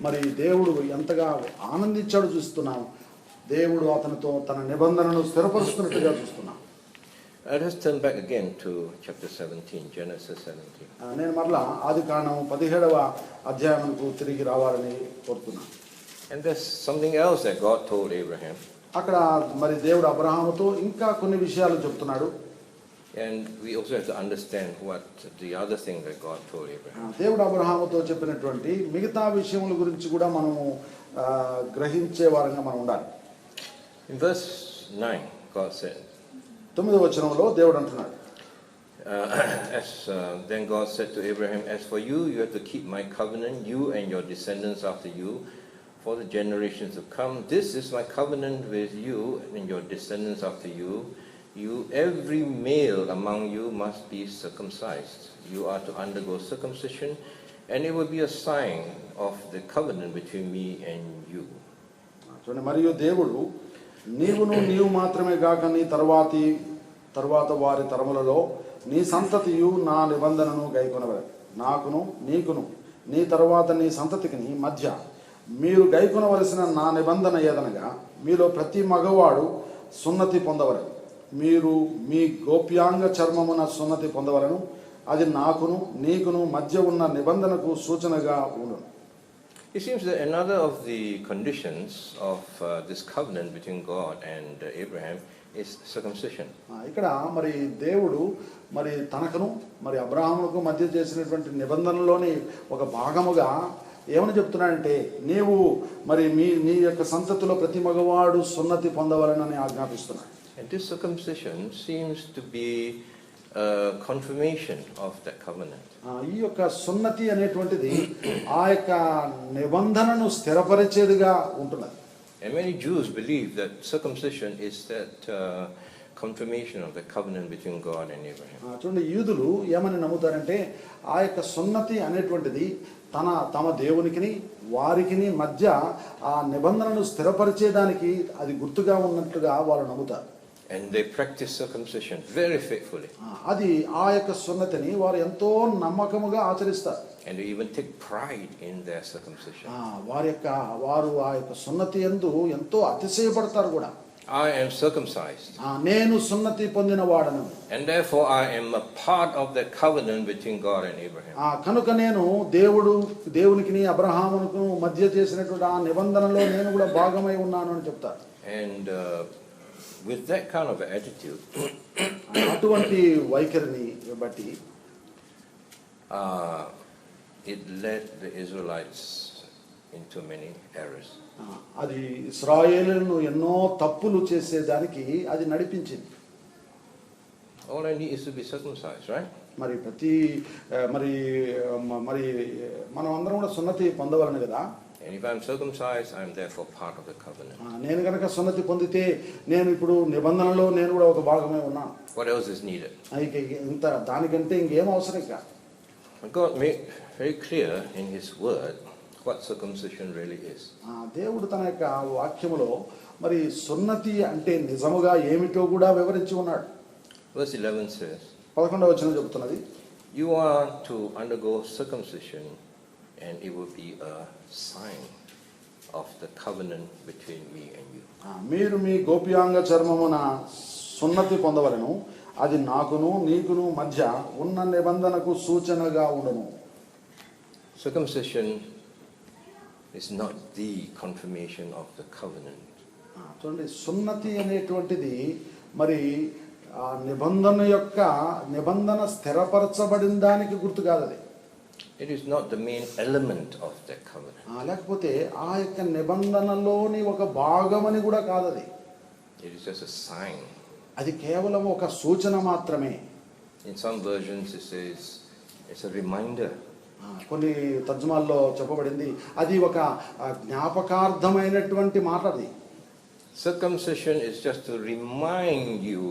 మరి దేవుడు ఎంతగా ఆనందించాడో చూస్తున్నాం. దేవుడు అతనితో తన నిబంధనను స్థిరపరుస్తున్నట్టుగా చూస్తున్నాం. Let us turn back again to chapter 17, Genesis 17. నేను మరలా ఆదికాండం 17వ అధ్యాయంకు తిరిగి రావాలని కోరుతున్నాను. And there's something else that God told Abraham. అక్కడ మరి దేవుడు అబ్రహాముతో ఇంకా కొన్ని విషయాలు చెప్తున్నాడు. And we also have to understand what the other thing that God told Abraham. దేవుడు అబ్రహాముతో చెప్పినటువంటి మిగతా విషయముల గురించి కూడా మనము గ్రహించే వారంగా మనం ఉండాలి. In verse 9, God said, 9వ వచనంలో దేవుడు అంటున్నాడు, then God said to Abraham, as for you, you have to keep my covenant, you and your descendants after you, for the generations to come. This is my covenant with you and your descendants after you. You, every male among you must be circumcised. You are to undergo circumcision, and it will be a sign of the covenant between me and you. చూడండి, మరియు దేవుడు నీవు మాత్రమే గాక నీ తరువాత వారి తరములలో నీ సంతతియు నా నిబంధనను గైకొనవలెను. నాకును నీకును నీ తరువాత నీ సంతతికి మధ్య మీరు గైకొనవలసిన నా నిబంధన ఏదనగా, మీలో ప్రతి మగవాడు సున్నతి పొందవలెను. మీరు మీ గోప్యాంగ చర్మమున సున్నతి పొందవలను. అది నాకును నీకును మధ్య ఉన్న నిబంధనకు సూచనగా ఉండును. It seems that another of the conditions of this covenant between God and Abraham is circumcision. ఇక్కడ మరి దేవుడు మరి తనకును మరి అబ్రహాముకు మధ్య చేసినటువంటి నిబంధనలోని ఒక భాగముగా ఏమని చెప్తున్నాడంటే, నీవు మరి నీ యొక్క సంతతిలో ప్రతి మగవాడు సున్నతి పొందవలనని ఆజ్ఞాపిస్తున్నాడు. And this circumcision seems to be a confirmation of that covenant. ఈ యొక్క సున్నతి అనేటువంటిది ఆ యొక్క నిబంధనను స్థిరపరిచేదిగా ఉంటున్నది. And many Jews believe that circumcision is that confirmation of the covenant between God and Abraham. చూడండి, యూదులు ఏమని నమ్ముతారంటే, ఆ యొక్క సున్నతి అనేటువంటిది తమ దేవునికిని వారికిని మధ్య ఆ నిబంధనను స్థిరపరిచేదానికి అది గుర్తుగా ఉన్నట్లుగా వాళ్ళు నమ్ముతారు. And they practice circumcision very faithfully. అది ఆ యొక్క సున్నతిని వారు ఎంతో నమ్మకముగా ఆచరిస్తారు. And they even take pride in their circumcision. వారు ఆ యొక్క సున్నతి యందు ఎంతో అతిశయపడతారు కూడా. I am circumcised. నేను సున్నతి పొందిన వాడను. And therefore I am a part of that covenant between God and Abraham. కనుక నేను దేవునికి అబ్రహామునకు మధ్య చేసినటువంటి ఆ నిబంధనలో నేను కూడా భాగమై ఉన్నాను అని చెప్తారు. And with that kind of attitude, అటువంటి వైఖరిని బట్టి it led the Israelites into many errors. అది ఇశ్రాయేలును ఎన్నో తప్పులు చేసేదానికి అది నడిపించింది. All I need is to be circumcised, right? మరి మనం అందరం కూడా సున్నతి పొందవలను కదా. And if I am circumcised, I am therefore part of the covenant. నేను కనుక సున్నతి పొందితే నేను ఇప్పుడు నిబంధనలో నేను కూడా ఒక భాగమే ఉన్నాను. What else is needed? ఇంత దానికంటే ఇంకేం అవసరం ఇక. God made very clear in His Word what circumcision really is. దేవుడు తన యొక్క వాక్యములో మరి సున్నతి అంటే నిజముగా ఏమిటో కూడా వివరించి ఉన్నాడు. Verse 11 says, 11వ వచనం చెబుతున్నది, you are to undergo circumcision and it will be a sign of the covenant between me and you. మీరు మీ గోప్యాంగ చర్మమున సున్నతి పొందవలెను. అది నాకును నీకును మధ్య ఉన్న నిబంధనకు సూచనగా ఉండును. Circumcision is not the confirmation of the covenant. చూడండి, సున్నతి అనేటువంటిది మరి ఆ నిబంధన స్థిరపరచబడిన దానికి గుర్తు కాదు. అది It is not the main element of that covenant. లేకపోతే ఆ యొక్క నిబంధనలోని ఒక భాగమని కూడా కాదు. అది It is just a sign. అది కేవలం ఒక సూచన మాత్రమే. In some versions it says it's a reminder. కొన్ని తర్జుమాల్లో చెప్పబడింది అది ఒక జ్ఞాపకార్థమైనటువంటి మాట. అది Circumcision is just to remind you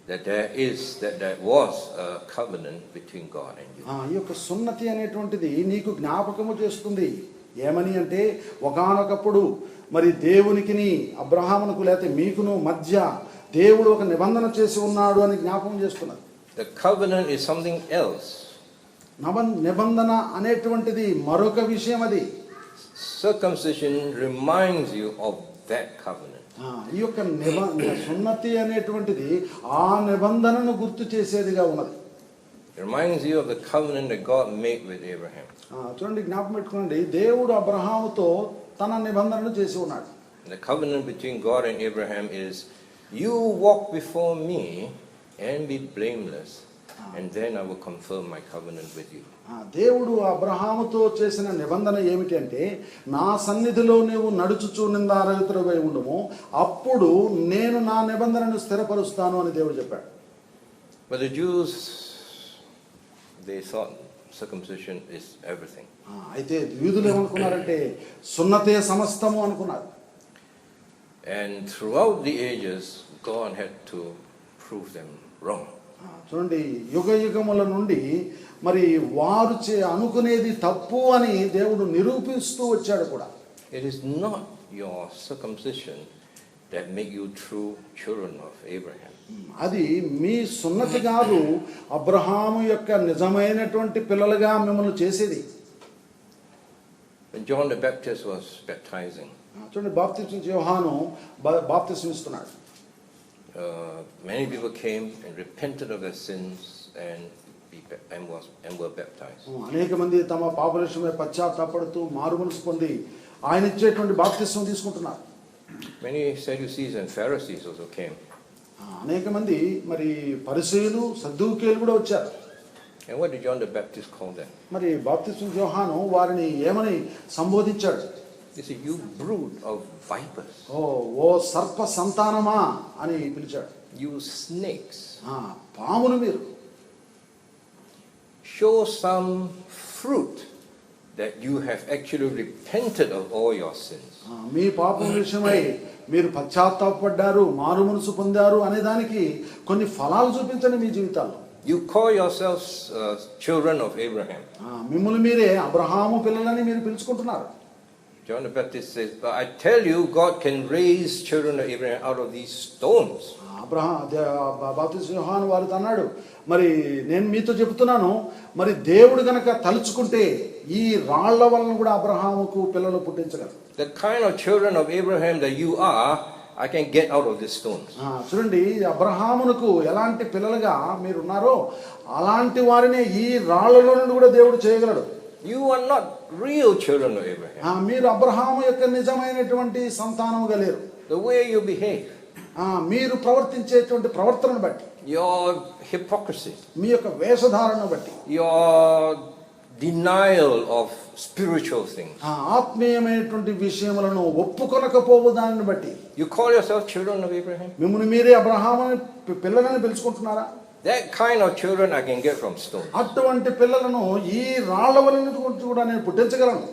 that there was a covenant between God and you. ఈ యొక్క సున్నతి అనేటువంటిది నీకు జ్ఞాపకము చేస్తుంది. ఏమని అంటే, ఒకానొకప్పుడు మరి దేవునికిని అబ్రహామునకు లేకపోతే మీకును మధ్య దేవుడు ఒక నిబంధన చేసి ఉన్నాడు అని జ్ఞాపకం చేస్తున్నది. The covenant is something else. నిబంధన అనేటువంటిది మరొక విషయం. అది Circumcision reminds you of that covenant. ఈ యొక్క సున్నతి అనేటువంటిది ఆ నిబంధనను గుర్తు చేసేదిగా ఉన్నది. It reminds you of the covenant that God made with Abraham. చూడండి, జ్ఞాపకం పెట్టుకోండి, దేవుడు అబ్రహాముతో తన నిబంధనను చేసి ఉన్నాడు. The covenant between God and Abraham is, you walk before me and be blameless, and then I will confirm my covenant with you. దేవుడు అబ్రహాముతో చేసిన నిబంధన ఏమిటి అంటే, నా సన్నిధిలో నీవు నడుచుచు నిందారహితుడవై ఉండుము, అప్పుడు నేను నా నిబంధనను స్థిరపరుస్తాను అని దేవుడు చెప్పాడు. But the Jews, they thought circumcision is everything. అయితే యూదులు ఏమనుకున్నారంటే సున్నతే సమస్తము అనుకున్నారు. And throughout the ages, God had to prove them wrong. చూడండి, యుగ యుగముల నుండి మరి వారు అనుకునేది తప్పు అని దేవుడు నిరూపిస్తూ వచ్చాడు కూడా. It is not your circumcision that make you true children of Abraham. అది మీ సున్నతి కాదు అబ్రహాము యొక్క నిజమైనటువంటి పిల్లలుగా మిమ్మల్ని చేసేది. When John the Baptist was baptizing, చూడండి, బాప్తిస్మం యోహాను బాప్తిస్మం ఇస్తున్నాడు. Many people came and repented of their sins and were baptized. అనేక మంది తమ పాపలక్ష్యమే పశ్చాత్తాపడుతూ మారు మనసు పొంది ఆయన ఇచ్చేటువంటి బాప్తిస్మం తీసుకుంటున్నారు. Many Sadducees and Pharisees also came. అనేక మంది మరి పరిసయ్యులు సద్దూకీయులు కూడా వచ్చారు. And what did John the Baptist call them? మరి బాప్తిస్మం యోహాను వారిని ఏమని సంబోధించాడు? He said, you brood of vipers. ఓ సర్ప సంతానమా అని పిలిచాడు. You snakes. పాములు మీరు. Show some fruit that you have actually repented of all your sins. మీ పాపం విషయమై మీరు పశ్చాత్తాపడ్డారు, మారు మనసు పొందారు అనే దానికి కొన్ని ఫలాలు చూపించండి మీ జీవితాల్లో. You call yourselves children of Abraham. మిమ్మల్ని మీరే అబ్రహాము పిల్లలని మీరు పిలుచుకుంటున్నారు. John the Baptist says, but I tell you, God can raise children of Abraham out of these stones. బాప్తిస్మం యోహాను వారితో అన్నాడు, మరి నేను మీతో చెబుతున్నాను, మరి దేవుడు గనక తలుచుకుంటే ఈ రాళ్ల వలన కూడా అబ్రహాముకు పిల్లలు పుట్టించగలరు. The kind of children of Abraham that you are, I can get out of these stones. చూడండి, అబ్రహామునకు ఎలాంటి పిల్లలుగా మీరు ఉన్నారో అలాంటి వారిని ఈ రాళ్లలో నుండి కూడా దేవుడు చేయగలడు. You are not real children of Abraham. మీరు అబ్రహాము యొక్క నిజమైనటువంటి సంతానముగా లేరు. The way you behave, మీరు ప్రవర్తించేటువంటి ప్రవర్తనను బట్టి, your hypocrisy, మీ యొక్క వేషధారణను బట్టి, your denial of spiritual things, ఆత్మీయమైనటువంటి విషయములను ఒప్పుకొనకపోవు దానిని బట్టి. You call yourself children of Abraham? మిమ్మల్ని మీరే అబ్రహాముని పిల్లలని పిలుచుకుంటున్నారా? That kind of children I can get from stone. అటువంటి పిల్లలను ఈ రాళ్ల వలన కూడా నేను పుట్టించగలను.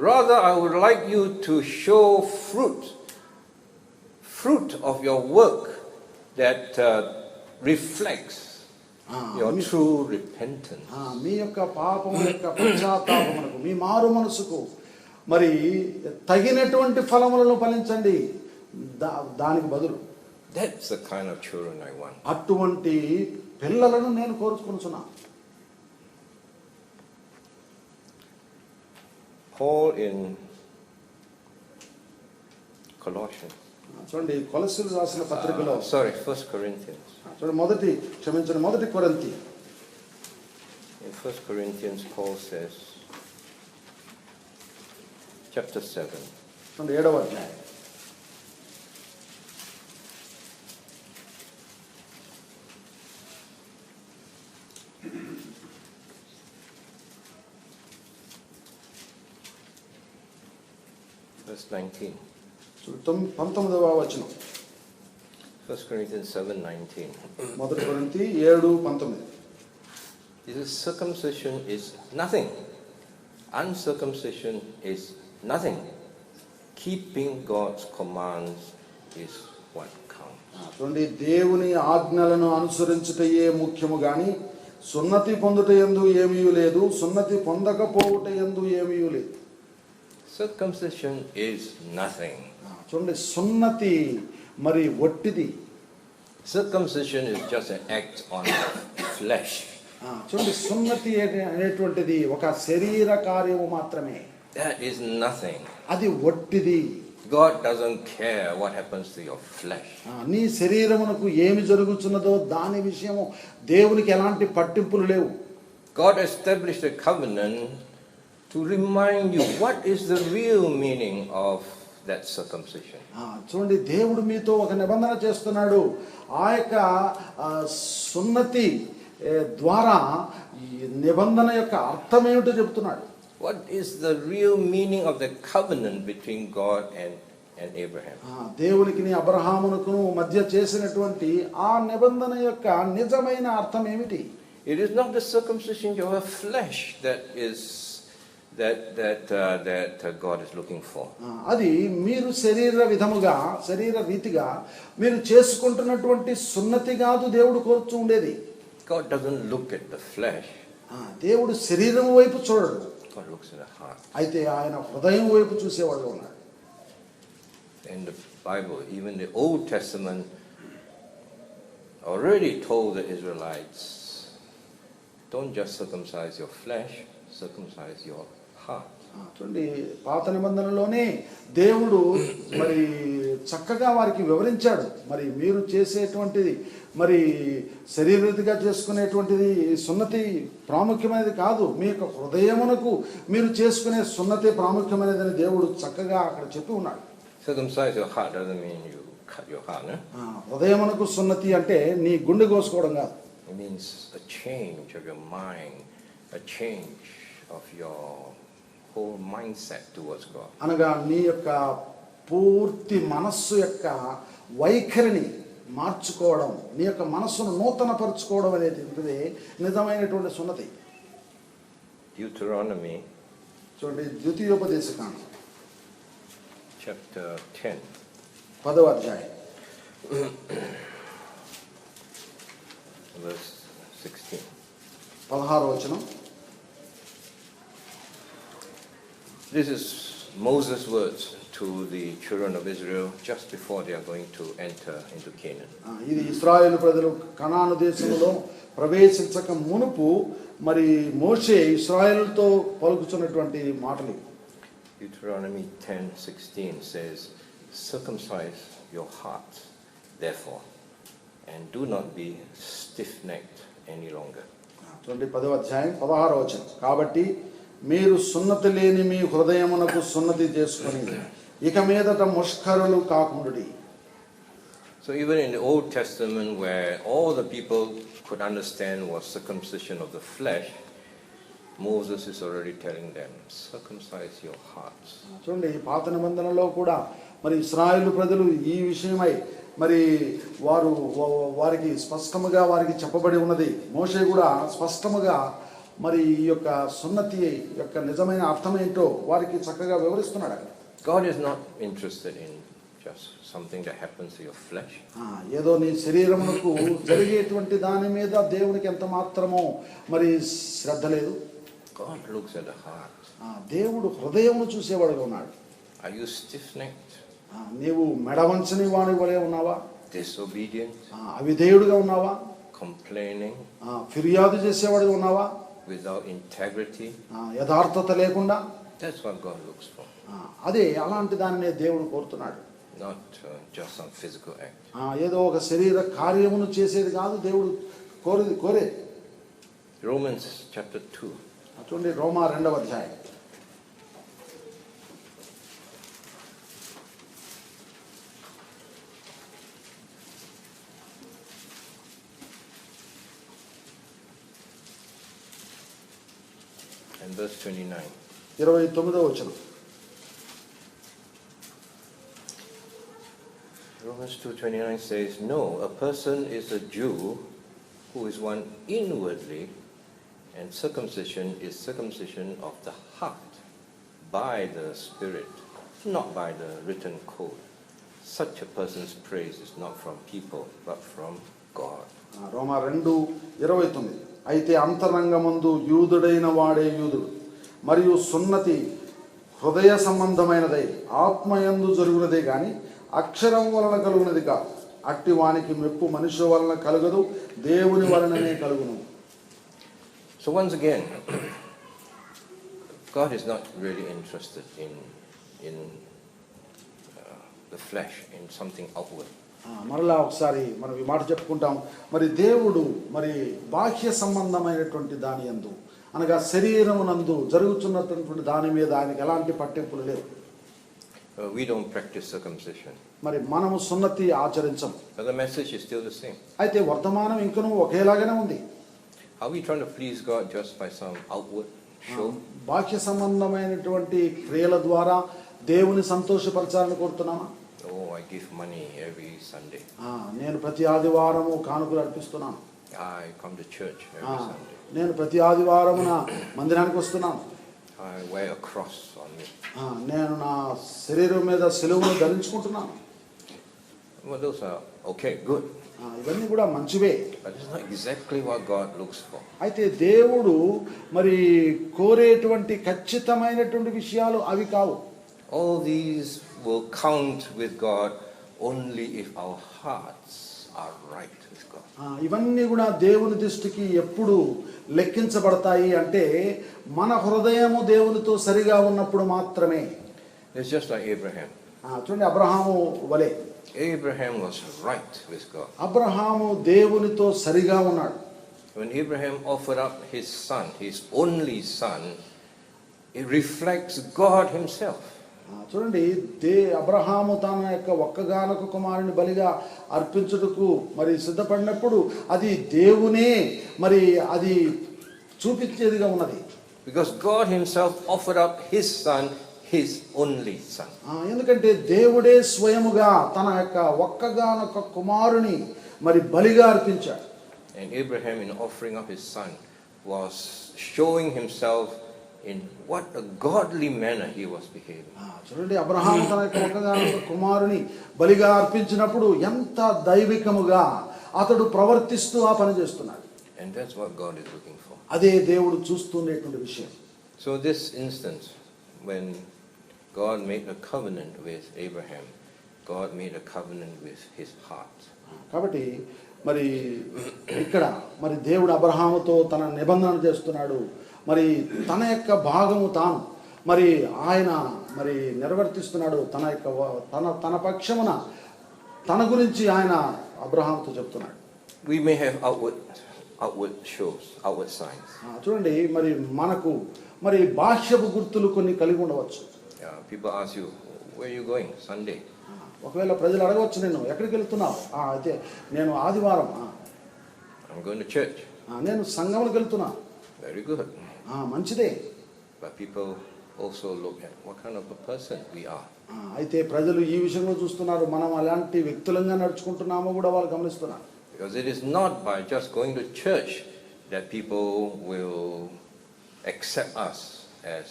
Rather, I would like you to show fruit of your work that reflects your true repentance. మీ యొక్క పాపం యొక్క పశ్చాత్తాపమునకు, మీ మారు మనసుకు మరి తగినటువంటి ఫలములను ఫలించండి. దానికి బదులు That's the kind of children I want. అటువంటి పిల్లలను నేను కోరుకుంటున్నాను. Paul in Colossians. చూడండి, కొలస్సీయులకు రాసిన పత్రికలో 1 Corinthians. చూడండి, మొదటి కొరింథీ. In 1 Corinthians, Paul says, chapter 7. చూడండి, 7వ అధ్యాయం. Verse 19. 19వ వచనం. 1 Corinthians 7:19. మొదటి కొరింథీ 7:19. This circumcision is nothing. Uncircumcision is nothing. Keeping God's commands is what counts. చూడండి, దేవుని ఆజ్ఞలను అనుసరించుటయే ముఖ్యము గాని సున్నతి పొందుట యందు ఏమీ లేదు, సున్నతి పొందకపోవుట యందు ఏమీ లేదు. Circumcision is nothing. చూడండి, సున్నతి మరి ఒట్టిది. Circumcision is just an act on the flesh. చూడండి, సున్నతి అనేటువంటిది ఒక శరీర కార్యము మాత్రమే. That is nothing. అది ఒట్టిది. God doesn't care what happens to your flesh. నీ శరీరమునకు ఏమి జరుగుతున్నదో దాని విషయము దేవునికి ఎలాంటి పట్టింపులు లేవు. God established a covenant to remind you what is the real meaning of that circumcision. చూడండి, దేవుడు మీతో ఒక నిబంధన చేస్తున్నాడు. ఆ యొక్క సున్నతి ద్వారా ఈ నిబంధన యొక్క అర్థం ఏమిటో చెప్తున్నాడు. What is the real meaning of the covenant between God and Abraham? దేవునికి అబ్రహామునకు మధ్య చేసినటువంటి ఆ నిబంధన యొక్క నిజమైన అర్థం ఏమిటి? It is not the circumcision of your flesh that God is looking for. అది మీరు శరీర రీతిగా మీరు చేసుకుంటున్నటువంటి సున్నతి కాదు దేవుడు కోరుతూ ఉండేది. God doesn't look at the flesh. దేవుడు శరీరం వైపు చూడడు. God looks at the heart. అయితే ఆయన హృదయం వైపు చూసేవాడుగా ఉన్నాడు. In the Bible, even the Old Testament already told the Israelites, don't just circumcise your flesh, circumcise your heart. చూడండి, పాత నిబంధనలోనే దేవుడు మరి చక్కగా వారికి వివరించాడు. మరి మీరు చేసేటువంటిది మరి శరీరరీతిగా చేసుకునేటువంటిది సున్నతి ప్రాముఖ్యమైనది కాదు, మీ యొక్క హృదయమునకు మీరు చేసుకునే సున్నతి ప్రాముఖ్యమైనదని దేవుడు చక్కగా అక్కడ చెప్పి ఉన్నాడు. Circumcise your heart doesn't mean you cut your heart, no? హృదయమునకు సున్నతి అంటే నీ గుండె కోసుకోవడం కాదు. It means a change of your mind, a change of your whole mindset towards God. అనగా నీ యొక్క పూర్తి మనస్సు యొక్క వైఖరిని మార్చుకోవడం, నీ యొక్క మనస్సును నూతనపరచుకోవడం అనేది నిజమైనటువంటి సున్నతి. Deuteronomy చూడండి, ద్వితీయోపదేశకాండం chapter 10. 10వ అధ్యాయం verse 16. 16వ వచనం. This is Moses' words to the children of Israel just before they are going to enter into Canaan. ఇది ఇశ్రాయేలు ప్రజలు కనాను దేశంలో ప్రవేశించక మునుపు మరి మోషే ఇశ్రాయేలుతో పలుకుతున్నటువంటి మాటలు. Deuteronomy 10:16 says, circumcise your heart, therefore, and do not be stiff-necked any longer. చూడండి, 10వ అధ్యాయం 16వ వచనం. కాబట్టి మీరు సున్నతి లేని మీ హృదయమునకు సున్నతి చేసుకొని ఇక మీదట ముష్కరులు కాకుండుడి. So even in the Old Testament, where all the people could understand was circumcision of the flesh, Moses is already telling them, circumcise your hearts. చూడండి, పాత నిబంధనలో కూడా మరి ఇశ్రాయేలు ప్రజలు ఈ విషయమై మరి వారికి స్పష్టముగా వారికి చెప్పబడి ఉన్నది. మోషే కూడా స్పష్టముగా మరి ఈ యొక్క సున్నతి యొక్క నిజమైన అర్థం ఏంటో వారికి చక్కగా వివరిస్తున్నాడు. God is not interested in just something that happens to your flesh. ఏదో నీ శరీరమునకు జరిగేటువంటి దాని మీద దేవునికి ఎంత మాత్రమో మరి శ్రద్ధ లేదు. God looks at the heart. దేవుడు హృదయమును చూసేవాడుగా ఉన్నాడు. Are you stiff-necked? నీవు మెడవంచని వాని వలె ఉన్నావా? Disobedient? అవిధేయుడుగా ఉన్నావా? Complaining? ఫిర్యాదు చేసేవాడుగా ఉన్నావా? Without integrity? యథార్థత లేకుండా? That's what God looks for. అదే అలాంటి దానినే దేవుడు కోరుతున్నాడు. Not just some physical act. ఏదో ఒక శరీర కార్యమును చేసేది కాదు దేవుడు కోరేది. Romans chapter 2. చూడండి, రోమా 2వ అధ్యాయం. And verse 29. 29వ వచనం. Romans 2:29 says, no, a person is a Jew who is one inwardly, and circumcision is circumcision of the heart by the Spirit, not by the written code. Such a person's praise is not from people, but from God. రోమా 2:29. అయితే అంతరంగమందు యూదుడైన వాడే యూదుడు, మరియు సున్నతి హృదయ సంబంధమైనదై ఆత్మయందు జరుగునదే గాని అక్షరం వలన కలుగునది కాదు. అట్టి వానికి మెప్పు మనుషుల వలన కలుగదు, దేవుని వలననే కలుగును. So once again, God is not really interested in the flesh, in something outward. మరలా ఒకసారి మనం ఈ మాట చెప్పుకుంటాం. మరి దేవుడు మరి బాహ్య సంబంధమైనటువంటి దాని యందు అనగా శరీరమునందు జరుగుతున్నటువంటి దాని మీద ఆయనకి ఎలాంటి పట్టింపులు లేవు. We don't practice circumcision. మరి మనము సున్నతి ఆచరించం. But the message is still the same. అయితే వర్తమానం ఇంకనూ ఒకేలాగానే ఉంది. Are we trying to please God just by some outward show? బాహ్య సంబంధమైనటువంటి క్రియల ద్వారా దేవుని సంతోషపరచాలని కోరుతున్నామా? Oh, I give money every Sunday. నేను ప్రతి ఆదివారము కానుకలు అర్పిస్తున్నాను. I come to church every Sunday. నేను ప్రతి ఆదివారమున మందిరానికి వస్తున్నాను. I wear a cross on me. నేను నా శరీరం మీద సిలువను ధరించుకుంటున్నాను. Well, those are okay, good. ఇవన్నీ కూడా మంచివే. But it's not exactly what God looks for. అయితే దేవుడు మరి కోరేటువంటి ఖచ్చితమైనటువంటి విషయాలు అవి కావు. All these will count with God only if our hearts are right with God. ఇవన్నీ కూడా దేవుని దృష్టికి ఎప్పుడు లెక్కించబడతాయి అంటే మన హృదయము దేవునితో సరిగా ఉన్నప్పుడు మాత్రమే. It's just like Abraham. చూడండి, అబ్రహాము వలె. Abraham was right with God. Abraham దేవునితో సరిగా ఉన్నాడు. When Abraham offered up his son, his only son, it reflects God himself. చూడండి, అబ్రహాము తన యొక్క ఒక్కగానొక్క కుమారుని బలిగా అర్పించుటకు మరి సిద్ధపడినప్పుడు అది దేవునే మరి అది చూపించేదిగా ఉన్నది. Because God himself offered up his son, his only son. ఎందుకంటే దేవుడే స్వయముగా తన యొక్క ఒక్కగానొక్క కుమారుని మరి బలిగా అర్పించాడు. And Abraham, in offering up his son, was showing himself in what a godly manner he was behaving. చూడండి, అబ్రహాము తన యొక్క ఒక్కగానొక్క కుమారుని బలిగా అర్పించినప్పుడు ఎంత దైవికముగా అతడు ప్రవర్తిస్తూ ఆ పని చేస్తున్నాడు. And that's what God is looking for. అదే దేవుడు చూస్తున్నటువంటి విషయం. So this instance, when God made a covenant with Abraham, God made a covenant with his heart. కాబట్టి మరి ఇక్కడ మరి దేవుడు అబ్రహాముతో తన నిబంధన చేస్తున్నాడు. మరి తన యొక్క భాగము తాను మరి ఆయన మరి నిర్వర్తిస్తున్నాడు. తన యొక్క తన పక్షమున తన గురించి ఆయన అబ్రహాముతో చెప్తున్నాడు. We may have outward shows, outward signs. చూడండి, మరి మనకు మరి బాహ్యపు గుర్తులు కొన్ని కలిగి ఉండవచ్చు. People ask you, where are you going Sunday? ఒకవేళ ప్రజలు అడగవచ్చు, నేను ఎక్కడికి వెళ్తున్నావు? అయితే నేను ఆదివారం I'm going to church. నేను సంఘములకు వెళ్తున్నా. Very good. మంచిదే. But people also look at what kind of a person we are. అయితే ప్రజలు ఈ విషయంలో చూస్తున్నారు, మనం అలాంటి వ్యక్తులంగా నడుచుకుంటున్నామో కూడా వాళ్ళు గమనిస్తున్నారు. Because it is not by just going to church that people will accept us as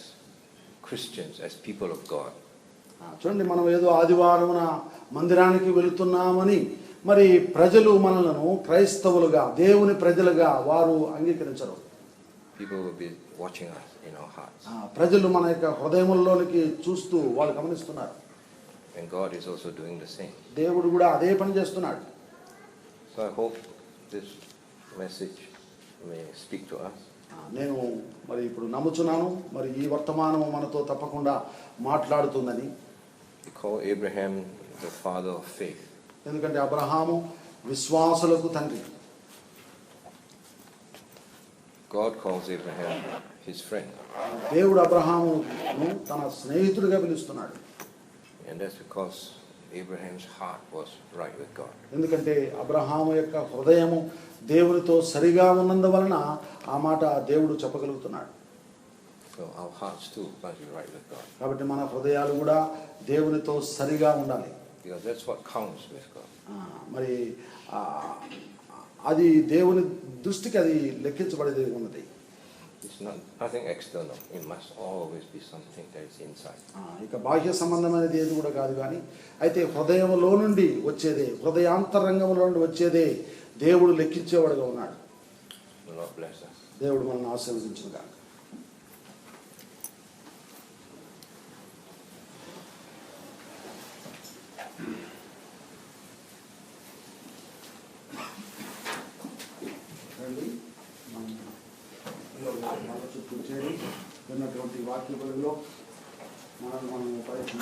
Christians, as people of God. చూడండి, మనం ఏదో ఆదివారమున మందిరానికి వెళుతున్నామని మరి ప్రజలు మనలను క్రైస్తవులుగా దేవుని ప్రజలుగా వారు అంగీకరించరు. People will be watching us in our hearts. ప్రజలు మన యొక్క హృదయముల్లోనికి చూస్తూ వాళ్ళు గమనిస్తున్నారు. And God is also doing the same. దేవుడు కూడా అదే పని చేస్తున్నాడు. So I hope this message may speak to us. నేను మరి ఇప్పుడు నమ్ముచున్నాను మరి ఈ వర్తమానము మనతో తప్పకుండా మాట్లాడుతుందని. We call Abraham the father of faith. ఎందుకంటే అబ్రహాము విశ్వాసులకు తండ్రి. God calls Abraham his friend. దేవుడు అబ్రహామును తన స్నేహితుడిగా పిలుస్తున్నాడు. And that's because Abraham's heart was right with God. ఎందుకంటే అబ్రహాము యొక్క హృదయము దేవునితో సరిగా ఉన్నందువలన ఆ మాట దేవుడు చెప్పగలుగుతున్నాడు. So our hearts too must be right with God. కాబట్టి మన హృదయాలు కూడా దేవునితో సరిగా ఉండాలి. Because that's what counts with God. మరి అది దేవుని దృష్టికి అది లెక్కించబడేది ఉన్నది. It's nothing external. It must always be something that is inside. ఇక బాహ్య సంబంధమైనది ఏది కూడా కాదు, కానీ అయితే హృదయంలో నుండి వచ్చేదే, హృదయాంతరంగంలో నుండి వచ్చేదే దేవుడు లెక్కించేవాడుగా ఉన్నాడు. The Lord bless us. దేవుడు మనల్ని ఆశీర్వదించును గాక. చుట్టూ చేరి ఉన్నటువంటి వాక్య బడిలో మనం ప్రయత్నం